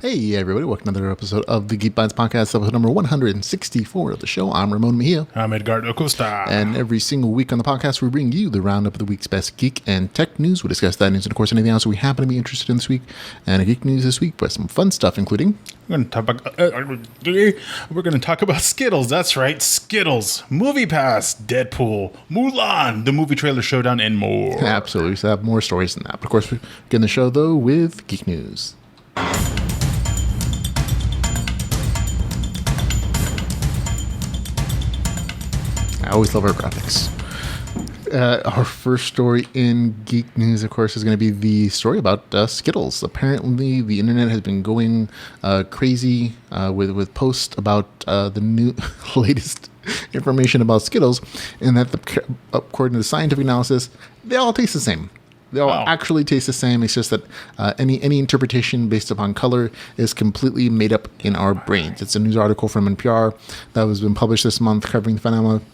Hey everybody, welcome to another episode of the Geek Bytes podcast, episode number 164 of the show. I'm Ramon Mejia. I'm Edgardo Acosta. And every single week on the podcast, we bring you the roundup of the week's best geek and tech news. We discuss that news and, of course, anything else we happen to be interested in this week. And a geek news this week with some fun stuff, including... We're going to talk about Skittles. That's right, Skittles, MoviePass, Deadpool, Mulan, the movie trailer showdown, and more. Absolutely. So I have more stories than that. But, of course, we begin the show, though, with geek news. I always love our graphics. Our first story in geek news, of course, is going to be the story about Skittles. Apparently, the internet has been going crazy with posts about the new latest information about Skittles, and that according to the scientific analysis, they all taste the same. They all actually taste the same. It's just that any interpretation based upon color is completely made up in our brains. It's a news article from NPR that has been published this month covering the phenomenon.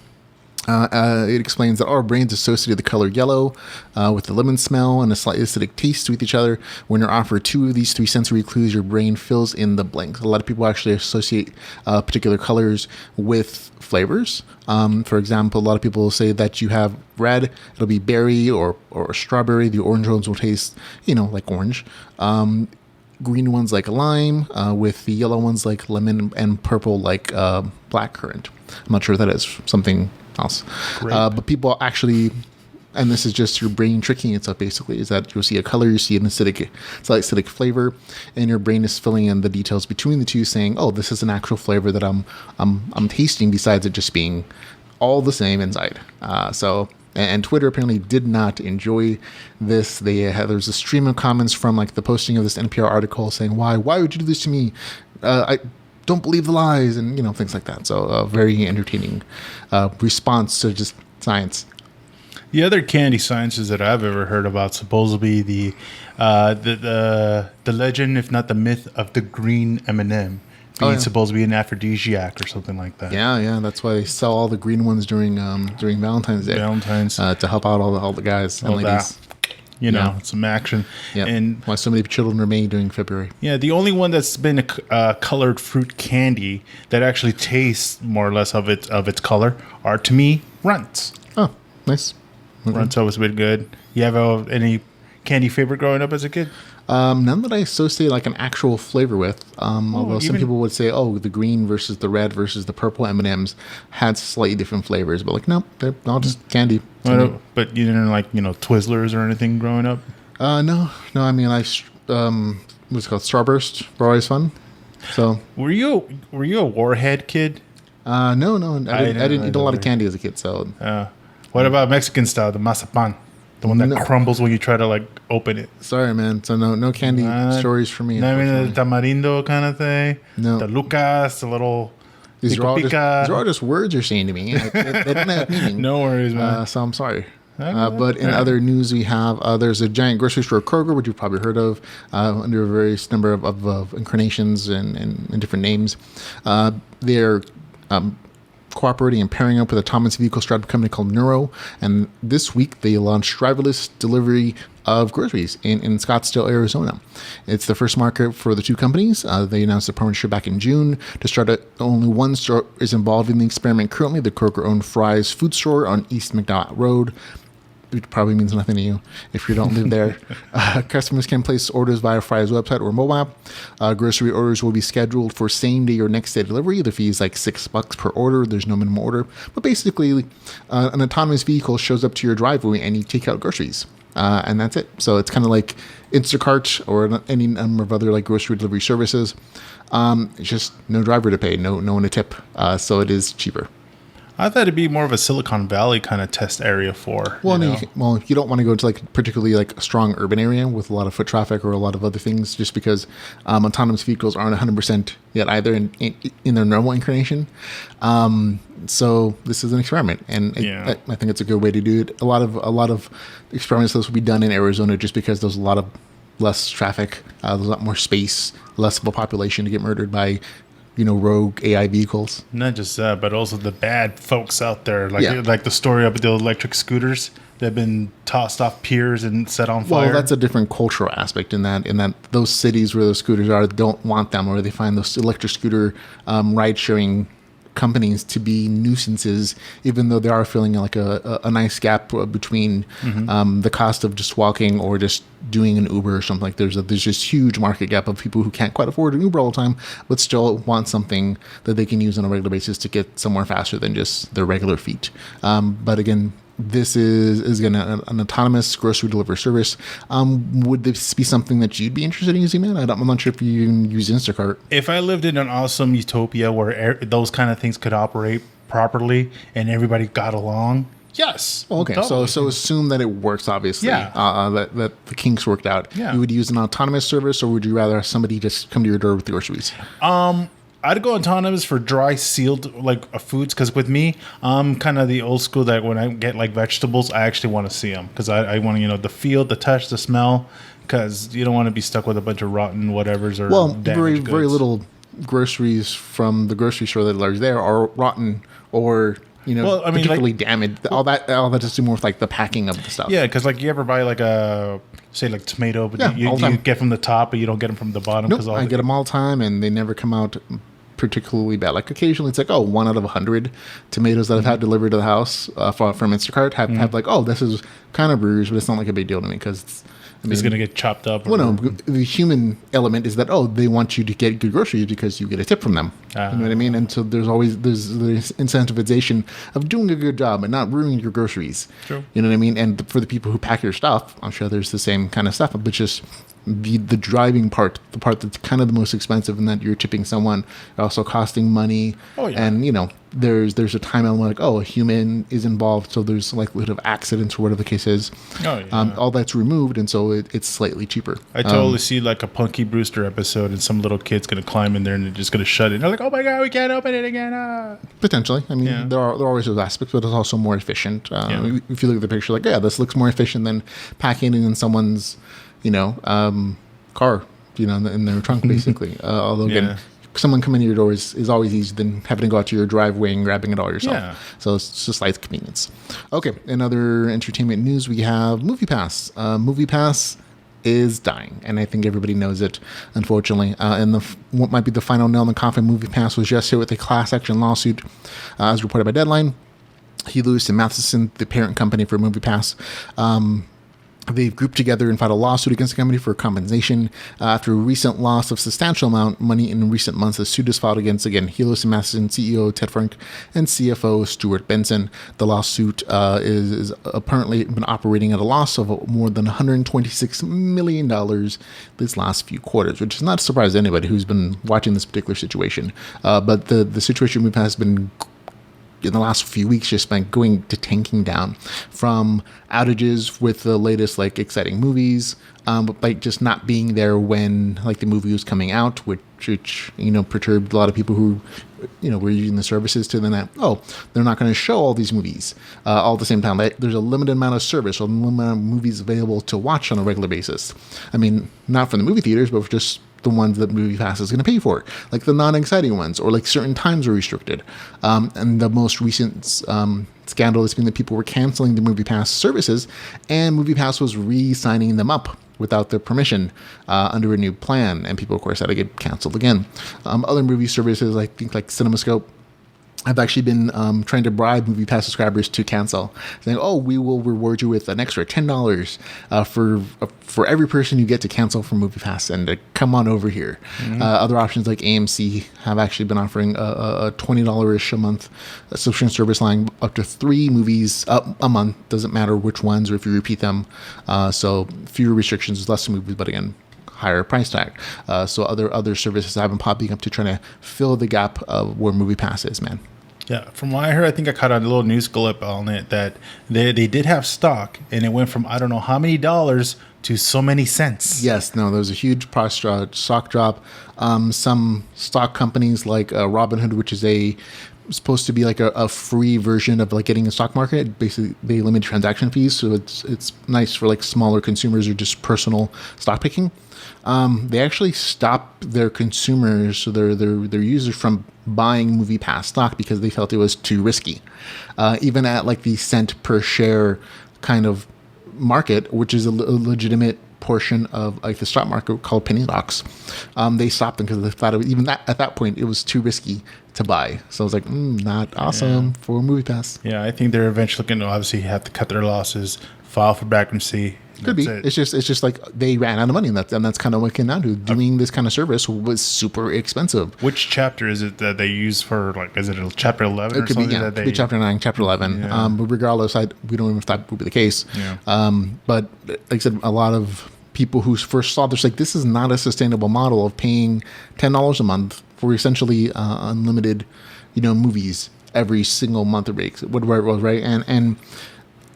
It explains that our brains associate the color yellow with the lemon smell and a slightly acidic taste with each other. When you're offered two of these three sensory clues, your brain fills in the blanks. A lot of people actually associate particular colors with flavors. For example, a lot of people will say that you have red, it'll be berry or strawberry. The orange ones will taste, like orange. Green ones like lime, with the yellow ones like lemon, and purple like blackcurrant. I'm not sure if that is something else. But people actually, and this is just your brain tricking itself basically, is that you'll see a color, you see an slightly acidic flavor, and your brain is filling in the details between the two, saying, oh, this is an actual flavor that I'm tasting, besides it just being all the same inside. And Twitter apparently did not enjoy this. There's a stream of comments from like the posting of this NPR article saying, why would you do this to me? I don't believe the lies, and things like that. So a very entertaining response to just science. The other candy sciences that I've ever heard about supposedly the legend, if not the myth, of the green M&M being supposed to be an aphrodisiac or something like that. Yeah, that's why they sell all the green ones during Valentine's Day. To help out all the guys and ladies. Some action. Yeah. And why so many children are made during February. Yeah, the only one that's been a colored fruit candy that actually tastes more or less of its color are, to me, runts. Oh, nice. Mm-hmm. Runts always been good. You have any candy favorite growing up as a kid? None that I associate like an actual flavor with. Although some people would say, the green versus the red versus the purple M&Ms had slightly different flavors. But no, they're all just candy. But you didn't like, Twizzlers or anything growing up? No. I mean, what's it called? Starburst were always fun. So were you a Warhead kid? No. I didn't eat a lot of candy as a kid. So what about Mexican style, the mazapan? The one that crumbles when you try to open it. Sorry, man. So no candy stories for me. I mean, the tamarindo kind of thing. No. The Lucas, the little. These are all just words you're saying to me. They don't have meaning. No worries, man. So I'm sorry. But in other news, we have there's a giant grocery store, Kroger, which you've probably heard of, under a various number of incarnations and different names. They're cooperating and pairing up with a autonomous vehicle startup company called Nuro, and this week they launched driverless delivery of groceries in Scottsdale, Arizona. It's the first market for the two companies. They announced a partnership back in June. To start, only one store is involved in the experiment currently, the Kroger-owned Fry's food store on East McDowell Road. It probably means nothing to you if you don't live there. Customers can place orders via Fry's website or mobile app. Grocery orders will be scheduled for same-day or next-day delivery. The fee is like $6 per order. There's no minimum order. But basically, an autonomous vehicle shows up to your driveway and you take out groceries. And that's it. So it's kind of like Instacart or any number of other grocery delivery services. It's just no driver to pay, no one to tip. So it is cheaper. I thought it'd be more of a Silicon Valley kind of test area for. Well, you don't want to go to particularly a strong urban area with a lot of foot traffic or a lot of other things, just because autonomous vehicles aren't 100% yet either in their normal incarnation. So this is an experiment, and I think it's a good way to do it. A lot of experiments that will be done in Arizona, just because there's a lot of less traffic, there's a lot more space, less of a population to get murdered by, rogue AI vehicles. Not just that, but also the bad folks out there, like Yeah. like the story of the electric scooters that have been tossed off piers and set on fire. Well, that's a different cultural aspect in that those cities where those scooters are don't want them, or they find those electric scooter ride-sharing companies to be nuisances, even though they are filling like a nice gap between the cost of just walking or just doing an Uber or something. Like there's this huge market gap of people who can't quite afford an Uber all the time, but still want something that they can use on a regular basis to get somewhere faster than just their regular feet. But again, this is going to an autonomous grocery delivery service. Would this be something that you'd be interested in using, man? I'm not sure if you even use Instacart. If I lived in an awesome utopia where those kind of things could operate properly and everybody got along, yes. Well, okay, totally. so assume that it works, obviously. Yeah. That the kinks worked out. Yeah. You would use an autonomous service, or would you rather have somebody just come to your door with the groceries? I'd go autonomous for dry sealed foods, because with me, I'm kind of the old school that when I get like vegetables, I actually want to see them, because I want to the feel, the touch, the smell, because you don't want to be stuck with a bunch of rotten whatevers or very damaged very goods. little groceries from the grocery store that are there are rotten or Well, I mean, particularly damaged. All that has to do more with like the packing of the stuff. Yeah, because you ever buy say tomato, but Yeah, all the you time. get from the top, but you don't get them from the bottom. Nope, I get them all the time, and they never come out particularly bad. Like occasionally, it's like 1 out of 100 tomatoes that I've had delivered to the house from Instacart have like, this is kind of bruised, but it's not like a big deal to me because it's going to get chopped up. Well, no, the human element is that they want you to get good groceries because you get a tip from them. You know what I mean? And so there's incentivization of doing a good job and not ruining your groceries. True. You know what I mean? And for the people who pack your stuff, I'm sure there's the same kind of stuff, but just the driving part, the part that's kind of the most expensive, and that you're tipping someone, also costing money. Oh, yeah. And there's a time element a human is involved, so there's likelihood of accidents or whatever the case is. Oh, yeah. All that's removed, and so it's slightly cheaper. I totally see like a Punky Brewster episode, and some little kid's going to climb in there and they're just going to shut it. And they're like, oh my God, we can't open it again. Potentially. I mean, Yeah. there are always those aspects, but it's also more efficient. Yeah. If you look at the picture, this looks more efficient than packing it in someone's, car, in their trunk, basically. Although, again, Yeah. someone coming to your door is always easier than having to go out to your driveway and grabbing it all yourself. Yeah. So it's just slight convenience. Okay, in other entertainment news, we have MoviePass. MoviePass is dying, and I think everybody knows it, unfortunately. And what might be the final nail in the coffin, MoviePass was just hit with a class action lawsuit, as reported by Deadline. Lewis and Matheson, the parent company for MoviePass, they've grouped together and filed a lawsuit against the company for compensation after a recent loss of substantial amount of money in recent months. The suit is filed against, again, Helios and Matheson CEO Ted Frank and CFO Stuart Benson. The lawsuit is apparently been operating at a loss of more than $126 million these last few quarters, which is not a surprise to anybody who's been watching this particular situation. But the situation we've has been in the last few weeks just been going to tanking down from outages with the latest exciting movies, but by just not being there when the movie was coming out, which perturbed a lot of people who were using the services to then they're not going to show all these movies all at the same time. There's a limited amount of service or a limited amount of movies available to watch on a regular basis. I mean, not from the movie theaters, but for just the ones that MoviePass is going to pay for, like the non-exciting ones, or certain times are restricted. And the most recent scandal has been that people were canceling the MoviePass services, and MoviePass was re-signing them up without their permission under a new plan, and people, of course, had to get canceled again. Other movie services, I think CinemaScope, I've actually been trying to bribe MoviePass subscribers to cancel, saying, we will reward you with an extra $10 for every person you get to cancel from MoviePass, and to come on over here. Mm-hmm. Other options like AMC have actually been offering a $20-ish a month subscription service line up to 3 movies a month. Doesn't matter which ones or if you repeat them. So fewer restrictions, less movies, but again, higher price tag. So other services have been popping up to try to fill the gap of where MoviePass is, man. Yeah, from what I heard, I think I caught a little news clip on it that they did have stock, and it went from I don't know how many dollars to so many cents. Yes, no, there was a huge stock drop. Some stock companies like Robinhood, which is a supposed to be like a free version of like getting a stock market. Basically, they limit transaction fees, so it's nice for like smaller consumers or just personal stock picking. They actually stopped their consumers, so their users, from buying MoviePass stock because they felt it was too risky. Even at like the cent per share kind of market, which is a legitimate portion of like the stock market called penny stocks, they stopped them because they thought it was, even that at that point it was too risky to buy. So I was like, not awesome for MoviePass. Yeah, I think they're eventually going to obviously have to cut their losses, file for bankruptcy. Could be. It's just like they ran out of money, and that's kind of what it came down to. Doing this kind of service was super expensive. Which chapter is it that they use for, like, is it a chapter 11 It or could be, something? yeah, it could be chapter 9, chapter 11. Yeah. But regardless, we don't even if that would be the case. Yeah. But like I said, a lot of people who first saw this, like, this is not a sustainable model of paying $10 a month for essentially unlimited, movies every single month or week, whatever it was, right? And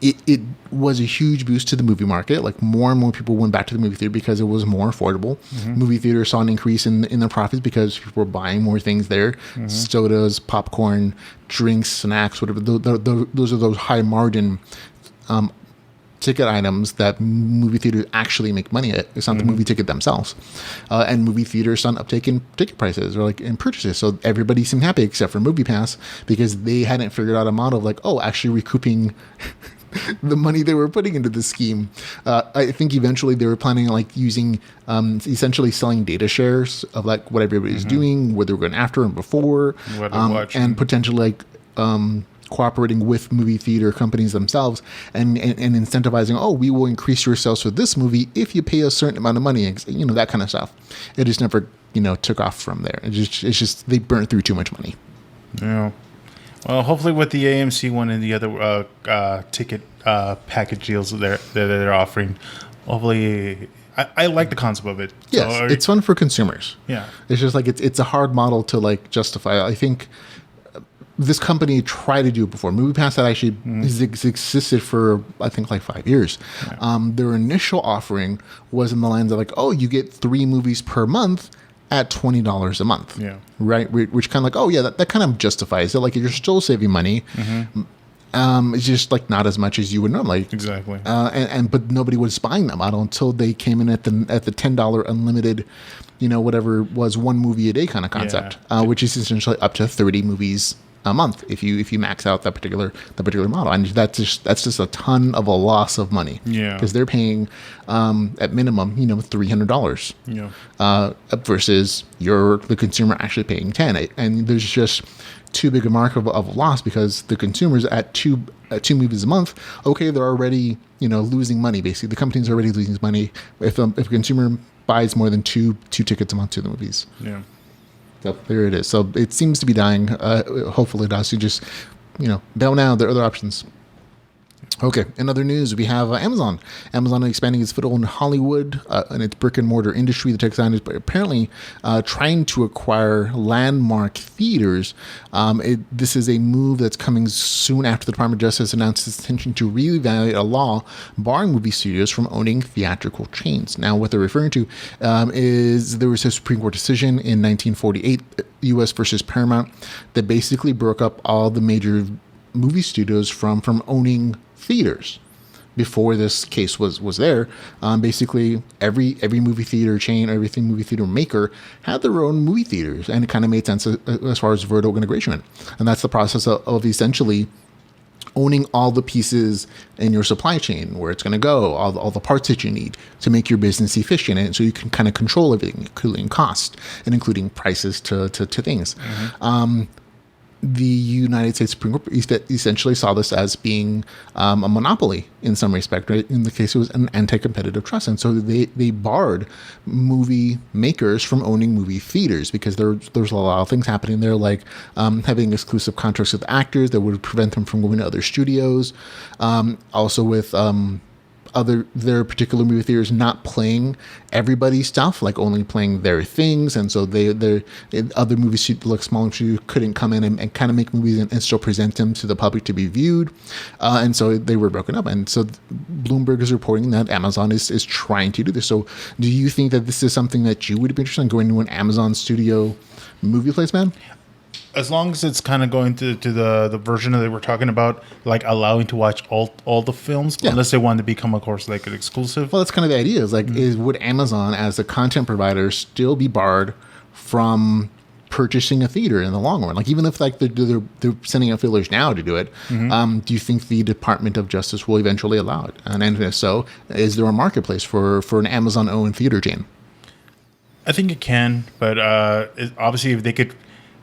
it was a huge boost to the movie market. Like, more and more people went back to the movie theater because it was more affordable. Movie theaters saw an increase in their profits because people were buying more things there. Sodas, popcorn, drinks, snacks, whatever. Those are those high margin ticket items that movie theaters actually make money at. It's not the movie ticket themselves. And movie theaters saw an uptake in ticket prices or like in purchases. So everybody seemed happy except for MoviePass because they hadn't figured out a model of like, actually recouping the money they were putting into the scheme. I think eventually they were planning on like using, essentially selling data shares of like what everybody's doing, what they were going after and before, and potentially like cooperating with movie theater companies themselves and incentivizing, we will increase your sales for this movie if you pay a certain amount of money, that kind of stuff. It just never, took off from there. It's just they burnt through too much money. Yeah. Well, hopefully with the AMC one and the other ticket package deals that they're offering, hopefully, I like the concept of it. Yes, so, it's fun for consumers. Yeah, it's just like it's a hard model to like justify. I think this company tried to do it before. MoviePass had actually existed for I think like 5 years. Yeah. Their initial offering was in the lines of like, you get 3 movies per month at $20 a month. Yeah. Right. Which kind of like, that kind of justifies it. Like, you're still saving money. It's just like not as much as you would normally. Exactly. But nobody was buying that model until they came in at the $10 unlimited, whatever it was, 1 movie a day kind of concept, which is essentially up to 30 movies a month if you max out that particular model, and that's just a ton of a loss of money. Yeah, because they're paying at minimum $300. Yeah, versus the consumer actually paying $10, and there's just too big a mark of a loss because the consumers at two movies a month, they're already losing money. Basically, the company's already losing money if a consumer buys more than two tickets a month to the movies. Yeah. So there it is. So it seems to be dying. Hopefully it does. You just, bail now. There are other options. Okay, in other news, we have Amazon. Amazon is expanding its foothold in Hollywood and its brick and mortar industry. The tech giant is apparently trying to acquire landmark theaters. This is a move that's coming soon after the Department of Justice announced its intention to reevaluate a law barring movie studios from owning theatrical chains. Now, what they're referring to is there was a Supreme Court decision in 1948, U.S. versus Paramount, that basically broke up all the major movie studios from owning theaters. Before this case was there, basically every movie theater chain, everything movie theater maker had their own movie theaters, and it kind of made sense as far as vertical integration. And that's the process of essentially owning all the pieces in your supply chain, where it's going to go, all the parts that you need to make your business efficient, and so you can kind of control everything, including cost and including prices to things. The United States Supreme Court essentially saw this as being a monopoly in some respect. Right? In the case, it was an anti-competitive trust, and so they barred movie makers from owning movie theaters because there's a lot of things happening there, like having exclusive contracts with actors that would prevent them from going to other studios. Also with their particular movie theaters not playing everybody's stuff, like only playing their things, and so their other movies, like smaller studios, couldn't come in and kind of make movies and still present them to the public to be viewed, and so they were broken up. And so Bloomberg is reporting that Amazon is trying to do this. So do you think that this is something that you would be interested in, going to an Amazon studio movie place, man? as long as it's kind of going to the version that we're talking about, like allowing to watch all the films, unless they want to become, of course, like an exclusive. Well, that's kind of the idea. Is like, would Amazon as a content provider still be barred from purchasing a theater in the long run? Like, even if like they're sending out fillers now to do it, do you think the Department of Justice will eventually allow it? And if so, is there a marketplace for an Amazon-owned theater chain? I think it can, but obviously, if they could,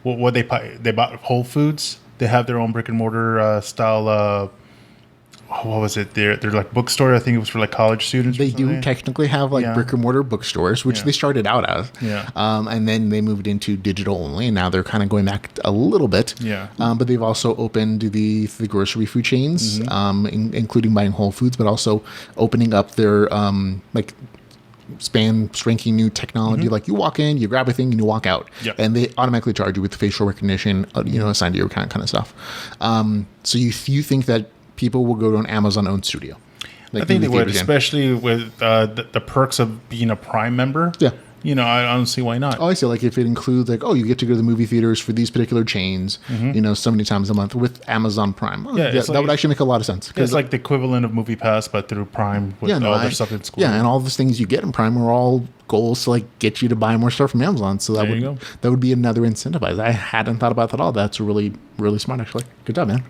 what they bought Whole Foods. They have their own brick and mortar style. What was it? They're like bookstore. I think it was for like college students. They do technically have like brick and mortar bookstores, which they started out as. Yeah. And then they moved into digital only, and now they're kind of going back a little bit. Yeah. But they've also opened the grocery food chains, including buying Whole Foods, but also opening up their like spanking new technology. Like, you walk in, you grab a thing, and you walk out, and they automatically charge you with facial recognition, assigned to your account, kind of stuff. So you think that people will go to an Amazon-owned studio? Like, I think they would, especially with the perks of being a Prime member. Yeah. I don't see why not. Oh, I see. Like, if it includes, like, you get to go to the movie theaters for these particular chains, so many times a month with Amazon Prime. That would actually make a lot of sense. It's like the equivalent of MoviePass, but through Prime with all their stuff in school. Yeah, and all the things you get in Prime are all goals to, like, get you to buy more stuff from Amazon. So that would be another incentivize. I hadn't thought about that at all. That's really, really smart, actually. Good job, man.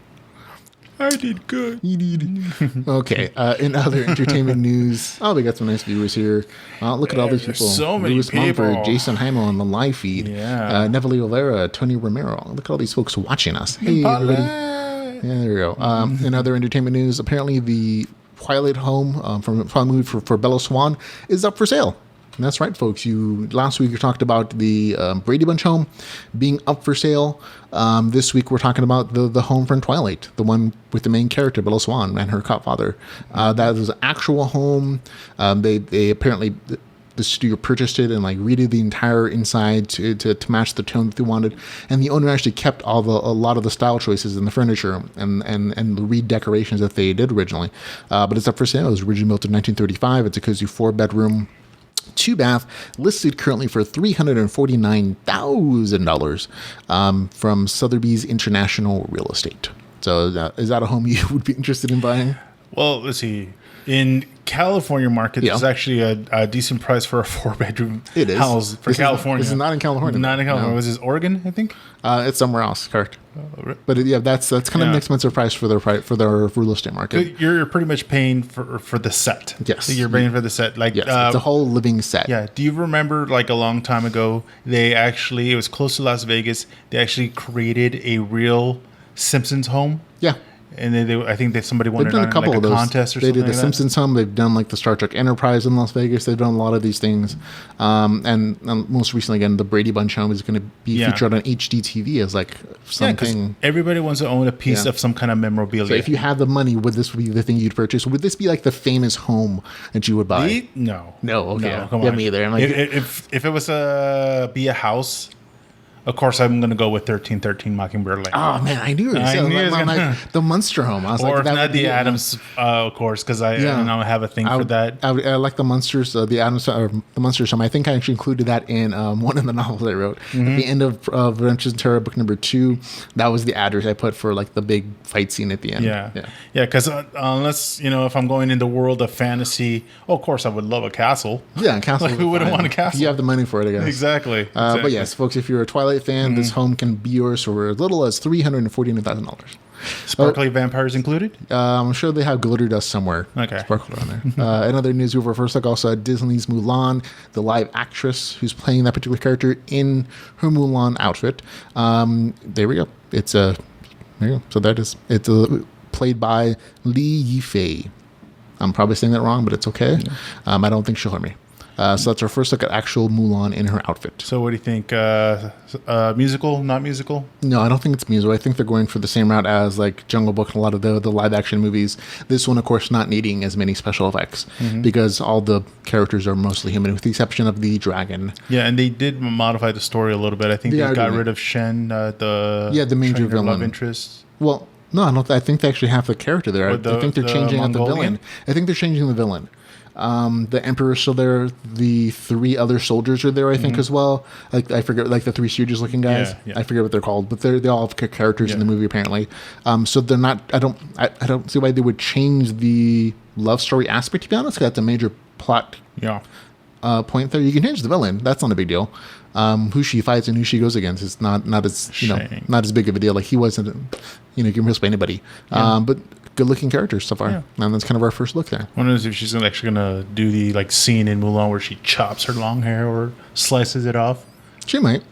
I did good. You did. Okay. In other entertainment news, we got some nice viewers here. Look at all these people. So many Louis people. Mumford, Jason Heimel on the live feed. Yeah. Neville Olvera, Tony Romero. Look at all these folks watching us. Hey, everybody. Yeah, there we go. In other entertainment news, apparently the Twilight home from movie for Bella Swan is up for sale. And that's right, folks. Last week you talked about the Brady Bunch home being up for sale. This week we're talking about the home from Twilight, the one with the main character, Bella Swan, and her godfather. That is an actual home. They apparently, the studio purchased it and like redid the entire inside to match the tone that they wanted. And the owner actually kept a lot of the style choices in the furniture and the redecorations that they did originally. But it's up for sale. It was originally built in 1935. It's a cozy 4-bedroom. 2-bath, listed currently for $349,000 from Sotheby's International Real Estate. So is that a home you would be interested in buying? Well, let's see. In California market, there's actually a decent price for a 4-bedroom house for California. This is not in California. Not in California. No. Was this Oregon, I think? It's somewhere else, correct. But that's kind of an expensive price for their real estate market. You're pretty much paying for the set. Yes. You're paying for the set. Like, yes, it's a whole living set. Yeah. Do you remember, like, a long time ago, it was close to Las Vegas, they actually created a real Simpsons home? Yeah. And then I think that somebody won They've done a couple of those. Contest or they something. They did the Simpsons home. They've done like the Star Trek Enterprise in Las Vegas. They've done a lot of these things. And most recently, again, the Brady Bunch home is going to be featured on HDTV as like something. Yeah, everybody wants to own a piece of some kind of memorabilia. So if you had the money, would this be the thing you'd purchase? Would this be like the famous home that you would buy? No. Okay. No, come on. Me either. I'm like, if it was be a house. Of course, I'm going to go with 1313 Mockingbird Lane. Oh, man, I knew it. The Munster home. I was or like, if not the Adams, of course, because I have a thing for that. I like the Munsters, the Adams, or the Munsters home. I think I actually included that in one of the novels I wrote. At the end of Adventures in Terror, book number 2, that was the address I put for like the big fight scene at the end. Yeah, because unless, if I'm going in the world of fantasy, of course, I would love a castle. Yeah, a castle. Like, who wouldn't want a castle? You have the money for it, I guess. Exactly. But yes, folks, if you're a Twilight fan, this home can be yours for as little as $349,000. Sparkly vampires included? I'm sure they have glitter dust somewhere. Okay. Sparkle on there. Another news over first look also at Disney's Mulan, the live actress who's playing that particular character in her Mulan outfit. There we go. There you go. So it's played by Li Yifei. I'm probably saying that wrong, but it's okay. I don't think she'll hurt me. So that's our first look at actual Mulan in her outfit. So what do you think? Musical, not musical? No, I don't think it's musical. I think they're going for the same route as like Jungle Book and a lot of the live action movies. This one, of course, not needing as many special effects because all the characters are mostly human, with the exception of the dragon. Yeah, and they did modify the story a little bit. I think they got rid of Shen, the major villain, love interest. Well, no, I don't. I think they actually have the character there. I think they're changing out the villain. I think they're changing the villain. The Emperor's still there. The 3 other soldiers are there, I think, as well. Like I forget, like the 3 Stooges looking guys. Yeah. I forget what they're called, but they all have characters in the movie apparently. So they're not. I don't see why they would change the love story aspect. To be honest, 'cause that's a major plot point there. You can change the villain. That's not a big deal. Who she fights and who she goes against is not as not as big of a deal. Like he wasn't, you can replace anybody. But good looking characters so far, and that's kind of our first look there. I wonder if she's actually gonna do the scene in Mulan where she chops her long hair or slices it off. She might.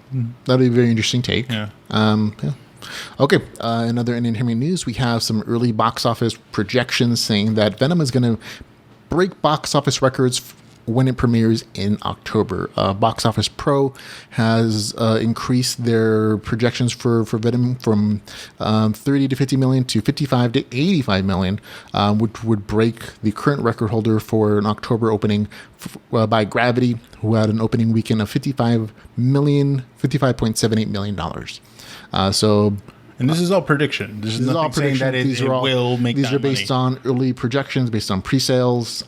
That'd be a very interesting take. Yeah. Okay. Another entertainment news. We have some early box office projections saying that Venom is going to break box office records when it premieres in October. Box Office Pro has increased their projections for Venom from 30 to 50 million to 55 to 85 million, which would break the current record holder for an October opening by Gravity, who had an opening weekend of $55.78 million. And this is all prediction. This is all prediction. Saying that it will make. These are based on early projections, based on pre-sales.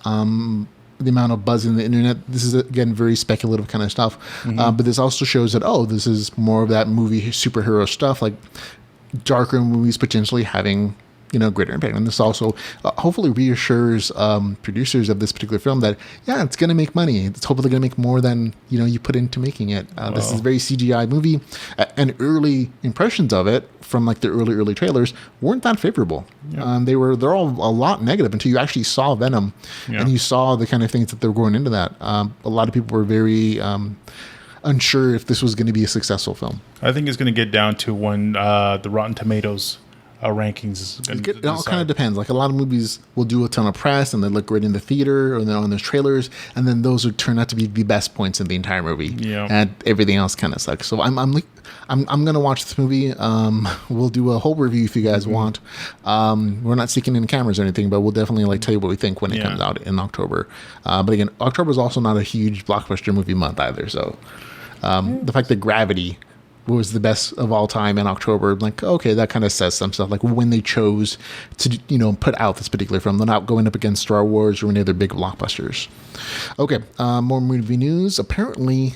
The amount of buzz in the internet. This is again very speculative kind of stuff, but this also shows that this is more of that movie superhero stuff, like darker movies potentially having greater impact. And this also hopefully reassures producers of this particular film that it's going to make money. It's hopefully going to make more than you put into making it. This is a very CGI movie, and early impressions of it from the early trailers weren't that favorable. They're all a lot negative until you actually saw Venom and you saw the kind of things that they were going into that. A lot of people were very unsure if this was going to be a successful film. I think it's going to get down to when the Rotten Tomatoes rankings. It all kind of depends. Like a lot of movies will do a ton of press and they look great in the theater or they're on those trailers, and then those would turn out to be the best points in the entire movie. And everything else kind of sucks. So I'm gonna watch this movie. We'll do a whole review if you guys want. We're not seeking in cameras or anything, but we'll definitely tell you what we think when it comes out in October. But again, October is also not a huge blockbuster movie month either. So the fact that Gravity was the best of all time in October, okay, that kind of says some stuff, like when they chose to put out this particular film. They're not going up against Star Wars or any other big blockbusters. Okay, more movie news. Apparently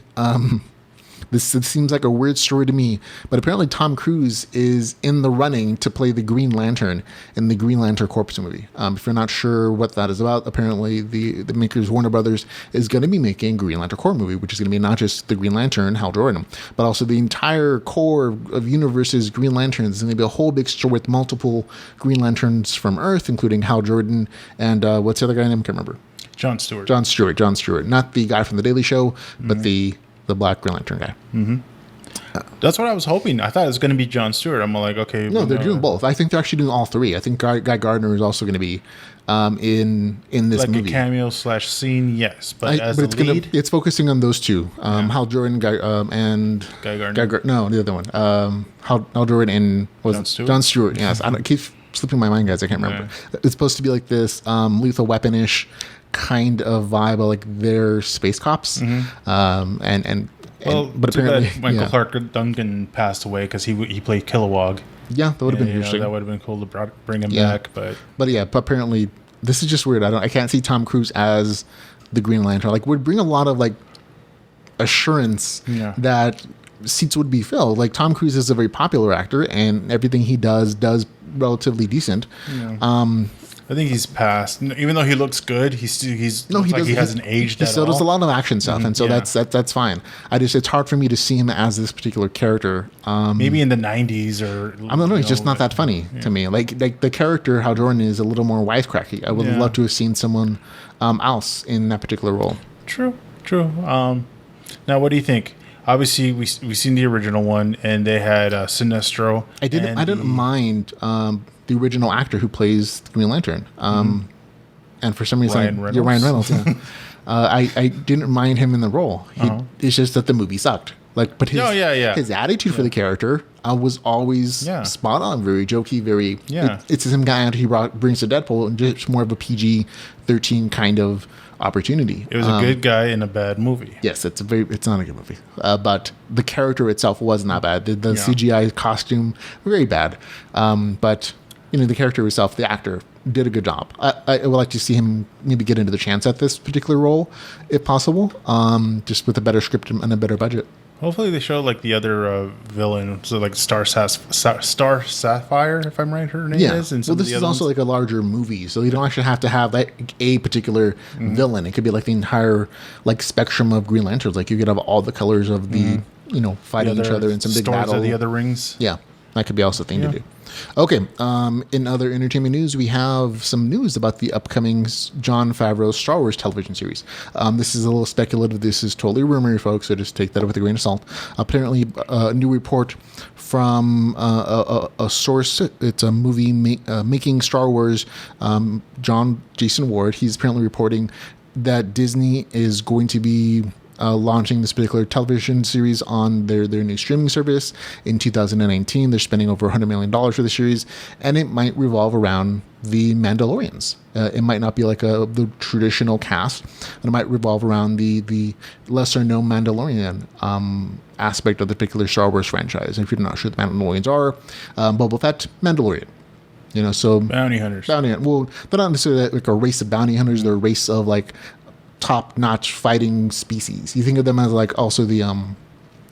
this seems like a weird story to me, but apparently Tom Cruise is in the running to play the Green Lantern in the Green Lantern Corp movie. If you're not sure what that is about, apparently the makers Warner Brothers is going to be making Green Lantern Corp movie, which is going to be not just the Green Lantern, Hal Jordan, but also the entire core of universe's Green Lanterns. It's going to be a whole big story with multiple Green Lanterns from Earth, including Hal Jordan and what's the other guy's name? I can't remember. Jon Stewart. Jon Stewart. Not the guy from The Daily Show, but the Black Green Lantern guy. That's what I was hoping. I thought it was going to be Jon Stewart. I'm like, okay. No, they're doing both. I think they're actually doing all 3. I think Guy Gardner is also going to be in this movie. Like a cameo / scene, yes. But as the lead? It's focusing on those two. Hal Jordan and Guy Gardner? No, the other one. Hal Jordan and Jon Stewart. Yes. I keep slipping my mind, guys. I can't remember. It's supposed to be like this Lethal Weapon-ish kind of vibe, like they're space cops. But apparently Michael Clark Duncan passed away because he played Kilowog. Yeah, that would have been interesting. That would have been cool to bring him back. But apparently this is just weird. I can't see Tom Cruise as the Green Lantern. Would bring a lot of assurance that seats would be filled. Tom Cruise is a very popular actor and everything he does relatively decent. I think he's passed. Even though he looks good, he hasn't aged at all. He still does a lot of action stuff, and so that's fine. It's hard for me to see him as this particular character. Maybe in the 90s or... I don't know. He's just not that funny to me. Like the character, Hal Jordan, is a little more wisecracky. I would love to have seen someone else in that particular role. True. Now, what do you think? Obviously, we've seen the original one, and they had Sinestro. I didn't mind... the original actor who plays the Green Lantern. And for some reason, Ryan Reynolds. I didn't mind him in the role. It's just that the movie sucked. But his attitude for the character was always spot on, very jokey, very. It's the same guy he brings to Deadpool, and just more of a PG-13 kind of opportunity. It was a good guy in a bad movie. Yes, it's not a good movie. But the character itself was not bad. The CGI costume very bad. But the character itself, the actor, did a good job. I would like to see him maybe get into the chance at this particular role, if possible, just with a better script and a better budget. Hopefully they show like the other villain, so like Star Sapphire, if I'm right, her name is. And well, this is also like a larger movie, so you don't actually have to have like a particular villain. It could be like the entire like spectrum of Green Lanterns. Like you could have all the colors of the fighting each other in some big battle. Of the other rings. Yeah, that could be also a thing to do. Okay, in other entertainment news, we have some news about the upcoming Jon Favreau Star Wars television series. This is a little speculative. This is totally rumor, folks, so just take that with a grain of salt. Apparently, a new report from a source, it's a movie making Star Wars, Jason Ward. He's apparently reporting that Disney is going to be launching this particular television series on their new streaming service in 2019. They're spending over $100 million for the series, and it might revolve around the Mandalorians. It might not be like the traditional cast, but it might revolve around the lesser-known Mandalorian aspect of the particular Star Wars franchise. And if you're not sure what the Mandalorians are, Boba Fett, Mandalorian. So bounty hunters. Well, they're not necessarily like a race of bounty hunters. They're a race of like top-notch fighting species. You think of them as like also the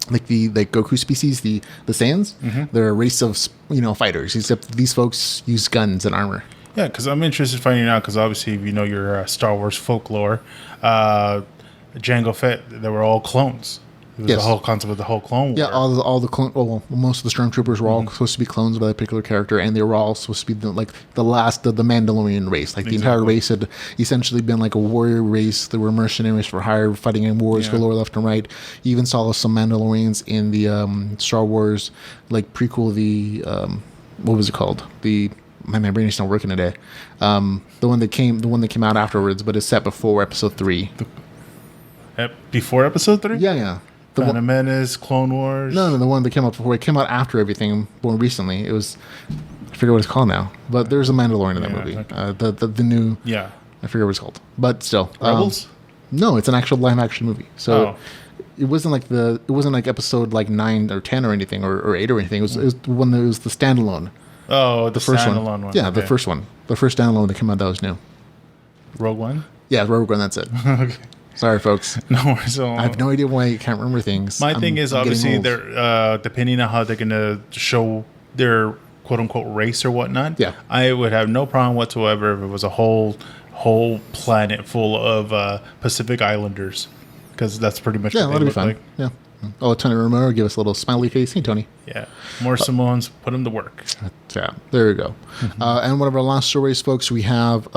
Goku species, the Saiyans. They're a race of fighters, except these folks use guns and armor. Yeah, because I'm interested in finding out, because obviously if you know your Star Wars folklore, Jango Fett, they were all clones. It was the whole concept of the whole Clone War. Yeah, all the clone. Well, most of the stormtroopers were all supposed to be clones by that particular character, and they were all supposed to be the last of the Mandalorian race. Like the entire race had essentially been like a warrior race. They were mercenaries for hire, fighting in wars galore left and right. You even saw some Mandalorians in the Star Wars like prequel. The what was it called? My brain is not working today. The one that came out afterwards, but it's set before Episode 3. Before Episode 3? Yeah. Phantom Menace, Clone Wars. No, the one that came out before. It came out after everything more recently. It was, I forget what it's called now, but there's a Mandalorian in that movie. Okay. The new. Yeah. I forget what it's called, but still. Rebels? No, it's an actual live action movie. So it wasn't like episode like 9 or 10 or anything or 8 or anything. It was the one that was the standalone. Oh, the first standalone one. Yeah, the first one. The first standalone that came out that was new. Rogue One? Yeah, Rogue One, that's it. Okay. Sorry, folks. No worries. I have no idea why you can't remember things. My thing is, obviously, they're depending on how they're going to show their quote-unquote race or whatnot. Yeah. I would have no problem whatsoever if it was a whole planet full of Pacific Islanders, because that's pretty much what they that'd be look fun. like. Yeah. Oh, Tony Romero, give us a little smiley face. Hey, Tony. Yeah. More Simones, put them to work. Yeah, there we go. And one of our last stories, folks, we have...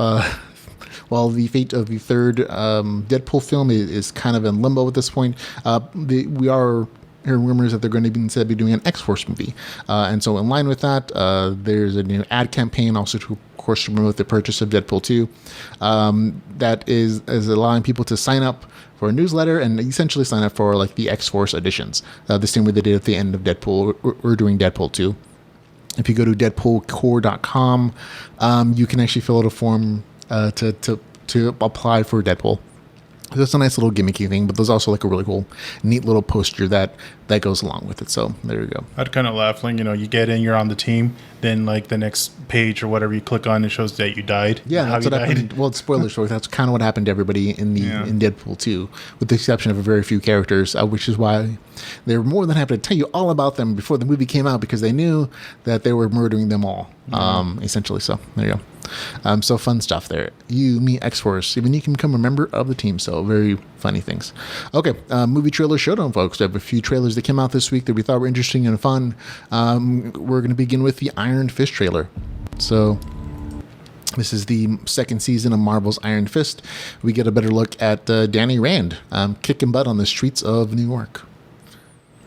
While the fate of the third Deadpool film is kind of in limbo at this point, we are hearing rumors that they're going to be instead be doing an X-Force movie. And so in line with that, there's a new ad campaign also to, of course, promote the purchase of Deadpool 2 that is allowing people to sign up for a newsletter and essentially sign up for like the X-Force editions, the same way they did at the end of Deadpool. We're doing Deadpool 2. If you go to deadpoolcore.com, you can actually fill out a form to apply for Deadpool. That's a nice little gimmicky thing, but there's also like a really cool, neat little poster that goes along with it. So there you go. I'd kind of laugh, like, you get in, you're on the team, then like the next page or whatever you click on, it shows that you died. Yeah, that's what happened. Well, spoiler story. That's kind of what happened to everybody in Deadpool 2, with the exception of a very few characters, which is why they were more than happy to tell you all about them before the movie came out, because they knew that they were murdering them all, essentially. So there you go. So fun stuff there. You, me, X-Force. Even you can become a member of the team. So very funny things. Okay, movie trailer showdown, folks. I have a few trailers that came out this week that we thought were interesting and fun. We're going to begin with the Iron Fist trailer. So this is the second season of Marvel's Iron Fist. We get a better look at Danny Rand kicking butt on the streets of New York.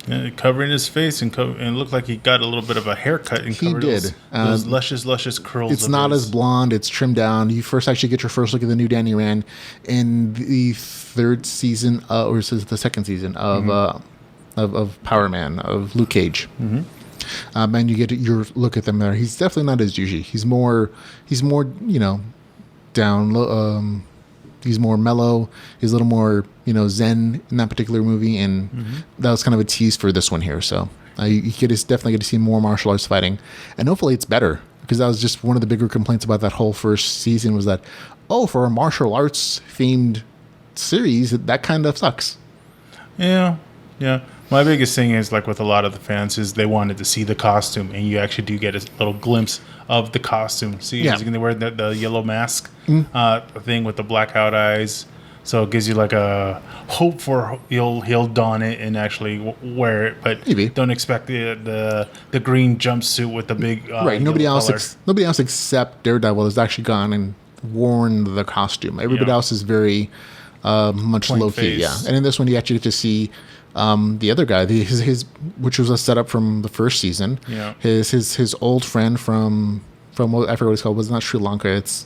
Yeah, covering his face and looked like he got a little bit of a haircut. And he did. Those luscious curls. It's not as blonde. It's trimmed down. You first actually get your first look at the new Danny Rand in the third season, or is it the second season of Power Man, of Luke Cage. And you get your look at them there. He's definitely not as douchey. He's more down. He's more mellow. He's a little more, zen in that particular movie, and that was kind of a tease for this one here. So you definitely get to see more martial arts fighting, and hopefully it's better. because that was just one of the bigger complaints about that whole first season was that, oh, for a martial arts themed series, that kind of sucks. Yeah. My biggest thing is like with a lot of the fans is they wanted to see the costume, and you actually do get a little glimpse of the costume. See, he's going to wear the yellow mask thing with the blackout eyes. So it gives you like a hope for he'll don it and actually wear it, but maybe don't expect the green jumpsuit with the big right. Nobody else except Daredevil has actually gone and worn the costume. Everybody else is very much low key, yeah. And in this one, you actually get to see the other guy, his which was a setup from the first season. Yeah, his old friend from what I forget what it's called. Was not Sri Lanka. It's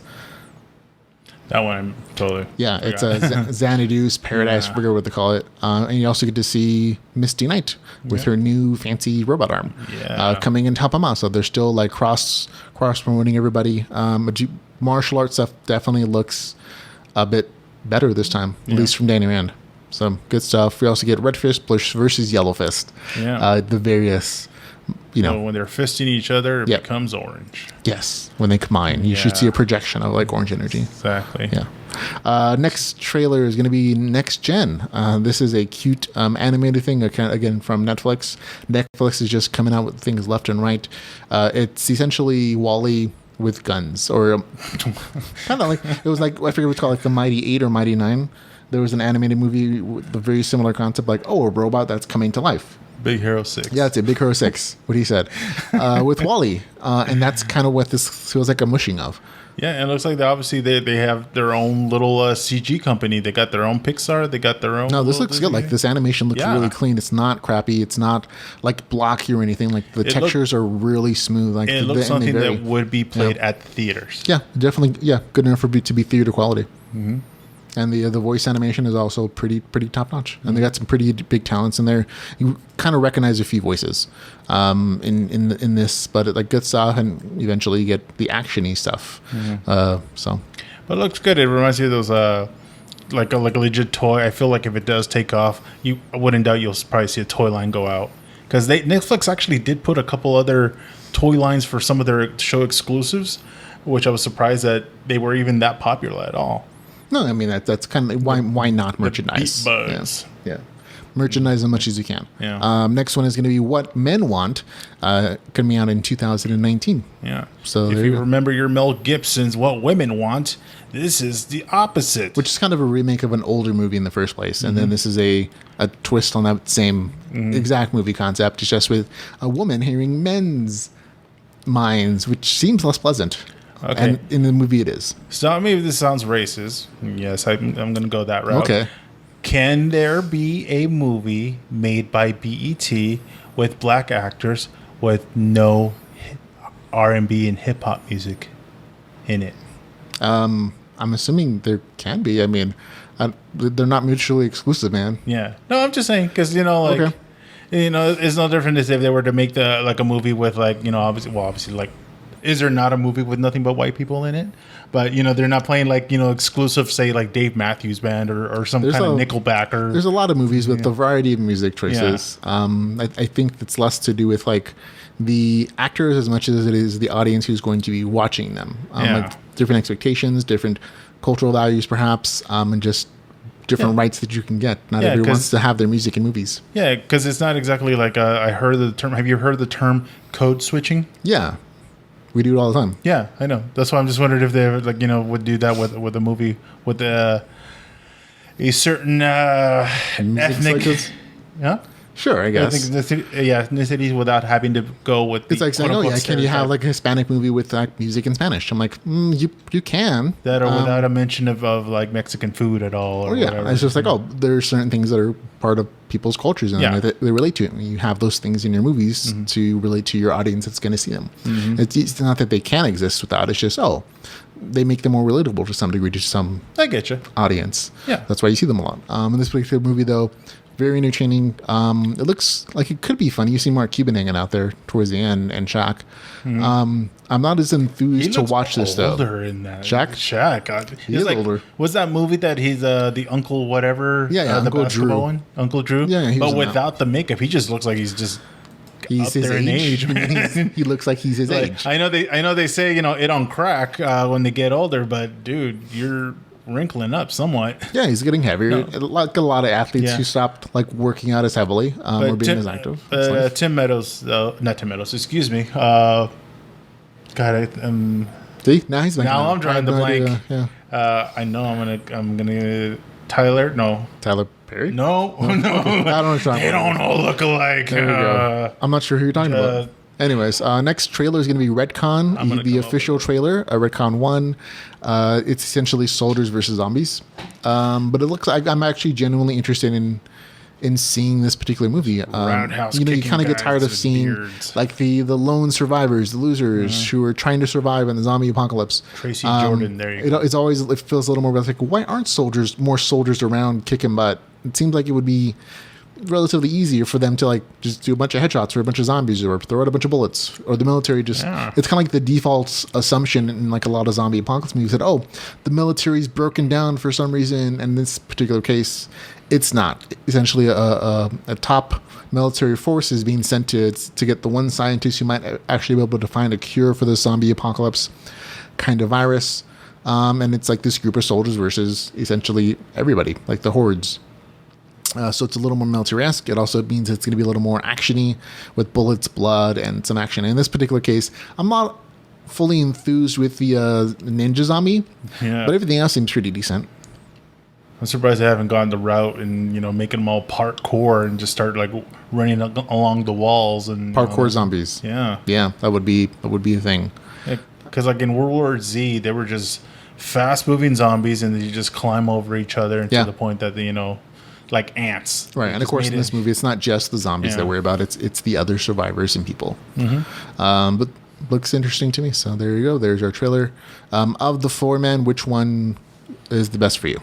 that one totally. Yeah, it's a Xanadu's Paradise. I forget what they call it. And you also get to see Misty Knight with her new fancy robot arm coming in to help him out. So they're still like cross promoting everybody. Martial arts stuff definitely looks a bit better this time, at least from Danny Rand. So good stuff. We also get Red Fist versus Yellow Fist. Yeah. The various, so when they're fisting each other, it becomes orange. Yes. When they combine, you should see a projection of like orange energy. Exactly. Yeah. Next trailer is going to be Next Gen. This is a cute animated thing, again, from Netflix. Netflix is just coming out with things left and right. It's essentially WALL-E with guns, or kind of like, it was like, I forget what it's called, like the Mighty 8 or Mighty 9. There was an animated movie with a very similar concept, like, a robot that's coming to life. Big Hero 6. Yeah, it's a Big Hero 6, what he said, with WALL-E. And that's kind of what this feels like a mushing of. Yeah, and it looks like they have their own little CG company. They got their own Pixar. They got their own... No, this looks good. Like, this animation looks really clean. It's not crappy. It's not, like, blocky or anything. Like, the textures are really smooth. Like, it looks something that would be played at the theaters. Yeah, definitely. Yeah, good enough to be theater quality. Mm-hmm. And the voice animation is also pretty top notch, and they got some pretty big talents in there. You kind of recognize a few voices in this, but like good stuff, and eventually you get the actiony stuff. Mm-hmm. But it looks good. It reminds me of those like a legit toy. I feel like if it does take off, I wouldn't doubt you'll probably see a toy line go out, because Netflix actually did put a couple other toy lines for some of their show exclusives, which I was surprised that they were even that popular at all. No, I mean that's kind of like, why not merchandise? Yeah. Merchandise as much as you can. Yeah. Next one is going to be What Men Want, coming out in 2019. Yeah. So if you remember your Mel Gibson's What Women Want, this is the opposite. Which is kind of a remake of an older movie in the first place, and then this is a twist on that same exact movie concept, just with a woman hearing men's minds, which seems less pleasant. Okay. And in the movie it is. So maybe this sounds racist. Yes, I'm going to go that route. Okay. Can there be a movie made by BET with black actors with no R&B and hip hop music in it? I'm assuming there can be. I mean, they're not mutually exclusive, man. Yeah. No, I'm just saying, because it's no different as if they were to make a movie with obviously like. Is there not a movie with nothing but white people in it? But, they're not playing, exclusive, say, like Dave Matthews Band or some kind of Nickelback. There's a lot of movies with a variety of music choices. Yeah. I think it's less to do with, like, the actors as much as it is the audience who's going to be watching them. Like, different expectations, different cultural values, perhaps, and just different rights that you can get. Not everyone wants to have their music in movies. Yeah, because it's not exactly like I heard the term. Have you heard the term code switching? Yeah. We do it all the time. Yeah, I know. That's why I'm just wondering if they would do that with a movie with a certain ethnic. Yeah. Sure, I guess. Ethnicities without having to go with. It's like saying, can you have like a Hispanic movie with like music in Spanish? I'm like, you can. That or without a mention of like Mexican food at all. Or whatever. It's just like, there are certain things that are part of people's cultures and they relate to it. And you have those things in your movies to relate to your audience that's going to see them. Mm-hmm. It's not that they can't exist without. It's just they make them more relatable to some degree to some. I get you. Audience. Yeah, that's why you see them a lot. In this particular movie, though. Very entertaining. It looks like it could be funny. You see Mark Cuban hanging out there towards the end, and Shaq. Mm-hmm. I'm not as enthused to watch this though. Older in that. Shaq. He's older. What's that movie that he's the uncle whatever? Yeah, the Uncle Drew. Uncle Drew. Yeah, but without the makeup, he just looks like he's just He's up his there in age, man. He looks like he's his age. I know they say, it on crack when they get older, but dude, you're wrinkling up somewhat. Yeah, he's getting heavier. No. Like a lot of athletes who stopped like working out as heavily or being as active. Tim Meadows, not Tim Meadows, excuse me. God, See, now he's now I'm drawing the blank. Yeah. I know I'm gonna Tyler Perry? No. I don't know. They don't all look alike. There we go. I'm not sure who you're talking about. Anyways, next trailer is going to be Redcon, the official trailer, Redcon 1. It's essentially soldiers versus zombies. But it looks like I'm actually genuinely interested in seeing this particular movie. Roundhouse you kind of get tired of seeing beards. like the lone survivors, the losers who are trying to survive in the zombie apocalypse. Tracy Jordan, there you go. It feels a little more like, why aren't more soldiers around kicking butt? It seems like it would be relatively easier for them to like just do a bunch of headshots for a bunch of zombies or throw out a bunch of bullets, or the military it's kind of like the default assumption in like a lot of zombie apocalypse movies that the military's broken down for some reason, and in this particular case it's not. Essentially a top military force is being sent to get the one scientist who might actually be able to find a cure for the zombie apocalypse kind of virus, and it's like this group of soldiers versus essentially everybody, like the hordes. So it's a little more military-esque. It also means it's going to be a little more action-y with bullets, blood, and some action. In this particular case, I'm not fully enthused with the ninja zombie, but everything else seems pretty decent. I'm surprised they haven't gone the route and making them all parkour and just start like running along the walls and parkour zombies. Yeah, that would be a thing. Because like in World War Z, they were just fast-moving zombies, and you just climb over each other to the point that like ants. Right, and of course in this movie, it's not just the zombies that we're about. It's the other survivors and people. But looks interesting to me. So there you go. There's our trailer. Of the four, man, which one is the best for you?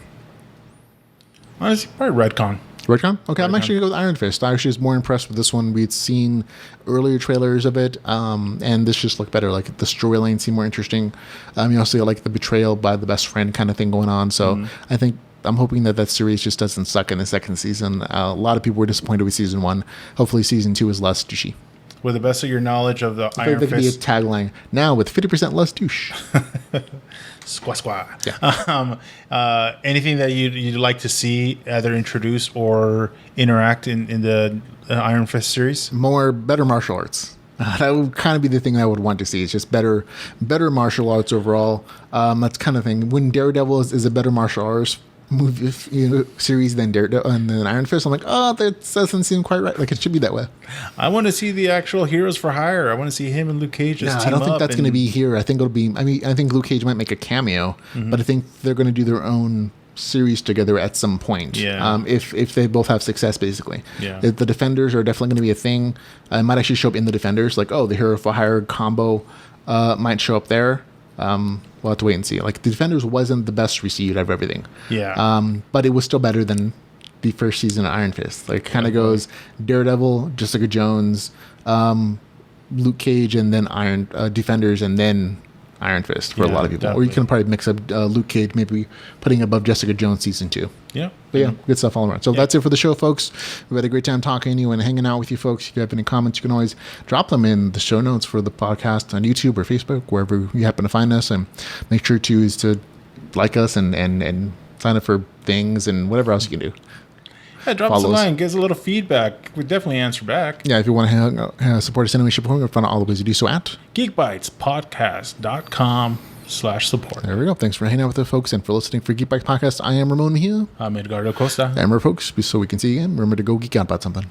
Honestly, probably Redcon. Redcon? Okay, I'm actually going to go with Iron Fist. I actually was more impressed with this one. We'd seen earlier trailers of it, and this just looked better. Like the storyline seemed more interesting. You also got like the betrayal by the best friend kind of thing going on. So I think I'm hoping that series just doesn't suck in the second season. A lot of people were disappointed with season 1. Hopefully season 2 is less douchey. With the best of your knowledge of the Iron Fist. That could be a tagline. Now with 50% less douche. Squaw. Yeah. Anything that you'd like to see either introduce or interact in the Iron Fist series? Better martial arts. That would kind of be the thing I would want to see. It's just better martial arts overall. That's kind of thing. When Daredevil is a better martial arts movie series than Daredevil and then Iron Fist, I'm like, that doesn't seem quite right. Like it should be that way. I want to see the actual Heroes for Hire. I want to see him and Luke Cage just team up. I don't think that's going to be here. I think it'll be. I think Luke Cage might make a cameo, but I think they're going to do their own series together at some point. Yeah. If they both have success, basically. Yeah. The Defenders are definitely going to be a thing. It might actually show up in the Defenders. Like, the Hero for Hire combo might show up there. We'll have to wait and see. Like the Defenders wasn't the best received out of everything. Yeah. But it was still better than the first season of Iron Fist. Like kind of goes Daredevil, Jessica Jones, Luke Cage, and then Defenders, and then Iron Fist for a lot of people. Definitely. Or you can probably mix up Luke Cage, maybe putting above Jessica Jones season 2. Yeah. But good stuff all around. So that's it for the show, folks. We've had a great time talking to you and hanging out with you, folks. If you have any comments, you can always drop them in the show notes for the podcast on YouTube or Facebook, wherever you happen to find us. And make sure to like us and sign up for things and whatever else you can do. Yeah, drop us a line. Give us a little feedback. We definitely answer back. Yeah, if you want to support us in any way, shape, or form, you'll find all the ways to do so at geekbytespodcast.com/support. There we go. Thanks for hanging out with us, folks, and for listening for Geek Bytes Podcast. I am Ramon Mejia. I'm Edgardo Acosta. And remember, folks, so we can see you again, remember to go geek out about something.